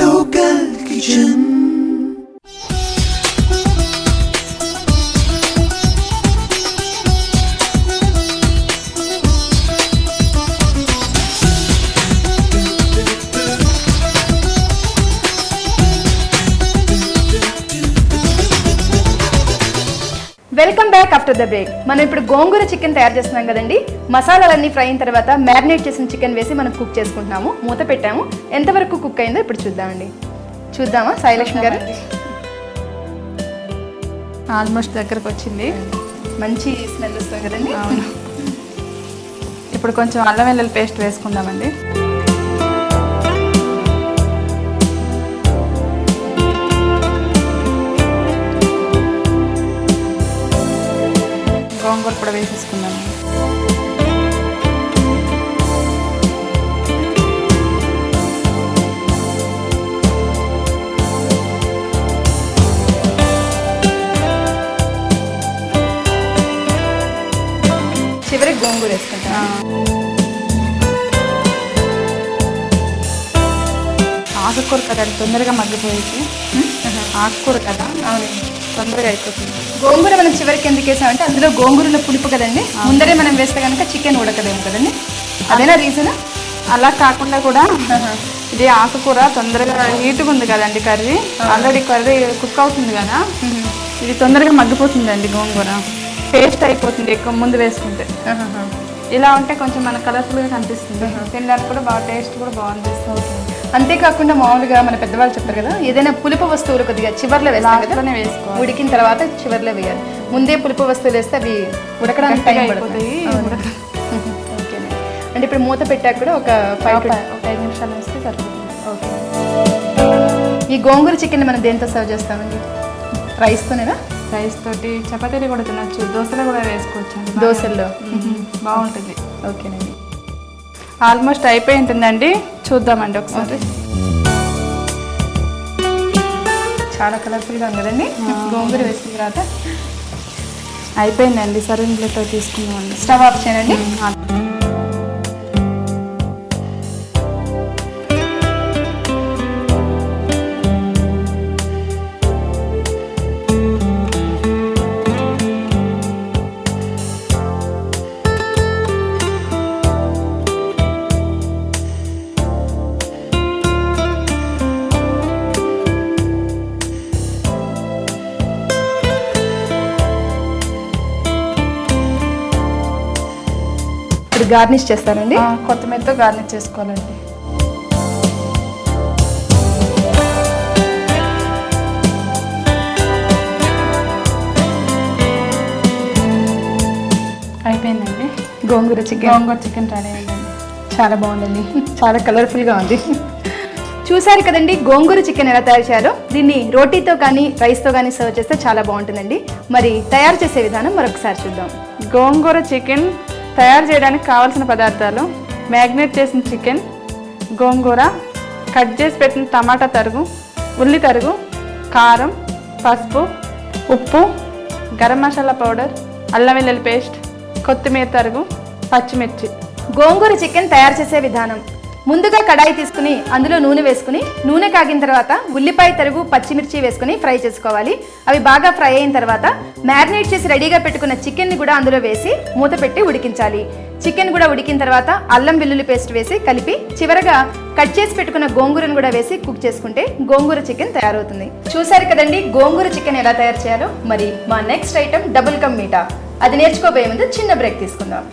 Local Kitchen. Welcome back after the break. మనం ఇప్పుడు గోంగూర chicken తయారు చేస్తున్నాం కదండి. మసాలాలన్నీ ఫ్రై అయిన తర్వాత మ్యారినేట్ చేసిన చికెన్ వేసి మనం కుక్ చేసుకుంటున్నాము. మూత పెట్టాము. ఎంతవరకు కుక్ అయిందో ఇప్పుడు చూద్దామండి. చూద్దామా సాయిలక్ష్మి గారు? ఆల్మోస్ట్ దగ్గరకు వచ్చింది. మంచి స్మెల్ వస్తుంది కదండి. ఇప్పుడు కొంచెం అల్లం వెల్లుల్లి పేస్ట్ వేసుకుందామండి. గోంగూర కూడా వేసేసుకుందాము. చివరికి గోంగూర వేసుకుంటా. ఆకుకూర కదా తొందరగా మగ్గిపోయేసి. ఆకుకూర కదా అవునండి, తొందరగా అయిపోతుంది. గోంగూర మనం చివరికి ఎందుకు వేసామంటే అందులో గోంగూరలో పులుపు కదండి. ముందరే మనం వేస్తే కనుక చికెన్ ఉడకదేమో కదండి. అదేనా రీజన్? అలా కాకుండా కూడా ఇది ఆకుకూర తొందరగా హీట్గా ఉంది కదండి. కర్రీ ఆల్రెడీ కర్రీ కుక్ అవుతుంది కదా, ఇది తొందరగా మగ్గిపోతుందండి. గోంగూర పేస్ట్ అయిపోతుంది ఎక్కువ ముందు వేసుకుంటే. ఇలా ఉంటే కొంచెం మన కలర్ఫుల్గా కనిపిస్తుంది. తినడానికి కూడా బాగా టేస్ట్ కూడా బాగుంది. అంతేకాకుండా మామూలుగా మన పెద్దవాళ్ళు చెప్తారు కదా, ఏదైనా పులుపు వస్తువులు కొద్దిగా చివర్లో వేస్తాం, వేసుకోవాలి. ఉడికిన తర్వాత చివర్లో వేయాలి. ముందే పులుపు వస్తువులు వేస్తే అవి ఉడకడానికి టైం పడుతుంది. అంటే ఇప్పుడు మూత పెట్టాక కూడా ఒక 5 నిమిషాలు వేస్తే సరిపోతుంది. ఓకే. ఈ గోంగూర చికెన్ మనం దేంతో సర్వ్ చేస్తామండి? రైస్తోనేనా? రైస్ తోటి చపాతీలు కూడా తినచ్చు, దోశలు కూడా వేసుకోవచ్చు. దోశల్లో బాగుంటుంది. ఓకేనండి. ఆల్మోస్ట్ అయిపోయి ఉంటుందండి. చూద్దామండి ఒకసారి. చాలా కలర్ఫుల్గా ఉంది కదండి. గోంగూర వేసిన తర్వాత అయిపోయిందండి. సర్వింగ్ ప్లేట్లో తీసుకుందామండి. స్టవ్ ఆఫ్ చేయండి. ఇప్పుడు గార్నిష్ చేస్తానండి. కొత్తిమీరతో గార్నిష్ చేసుకోవాలండి. అయిపోయిందండి. గోంగూర చికెన్ రెడీ అయిందండి. చాలా బాగుందండి. చాలా కలర్ఫుల్గా ఉంది. చూసారు కదండి గోంగూర చికెన్ ఎలా తయారు చేయాలో. దీన్ని రోటీతో కానీ రైస్తో కానీ సర్వ్ చేస్తే చాలా బాగుంటుందండి. మరి తయారు చేసే విధానం మరొకసారి చూద్దాం. గోంగూర చికెన్ తయారు చేయడానికి కావాల్సిన పదార్థాలు: మ్యాగ్నేట్ చేసిన చికెన్, గోంగూర, కట్ చేసి పెట్టిన టమాటా తరుగు, ఉల్లి తరుగు, కారం, పసుపు, ఉప్పు, గరం మసాలా పౌడర్, అల్లం వెల్లుల్లి పేస్ట్, కొత్తిమీర తరుగు, పచ్చిమిర్చి. గోంగూర చికెన్ తయారు చేసే విధానం: ముందుగా కడాయి తీసుకుని అందులో నూనె వేసుకుని, నూనె కాగిన తర్వాత ఉల్లిపాయ తరుగు, పచ్చిమిర్చి వేసుకుని ఫ్రై చేసుకోవాలి. అవి బాగా ఫ్రై అయిన తర్వాత మ్యారినేట్ చేసి రెడీగా పెట్టుకున్న చికెన్ని కూడా అందులో వేసి మూత పెట్టి ఉడికించాలి. చికెన్ కూడా ఉడికిన తర్వాత అల్లం వెల్లుల్లి పేస్ట్ వేసి కలిపి చివరగా కట్ చేసి పెట్టుకున్న గోంగూరను కూడా వేసి కుక్ చేసుకుంటే గోంగూర చికెన్ తయారవుతుంది. చూసారు కదండి గోంగూర చికెన్ ఎలా తయారు చేయాలో. మరి మా నెక్స్ట్ ఐటమ్ డబుల్ కమ్ మీఠా. అది నేర్చుకోబోయే ముందు చిన్న బ్రేక్ తీసుకుందాం.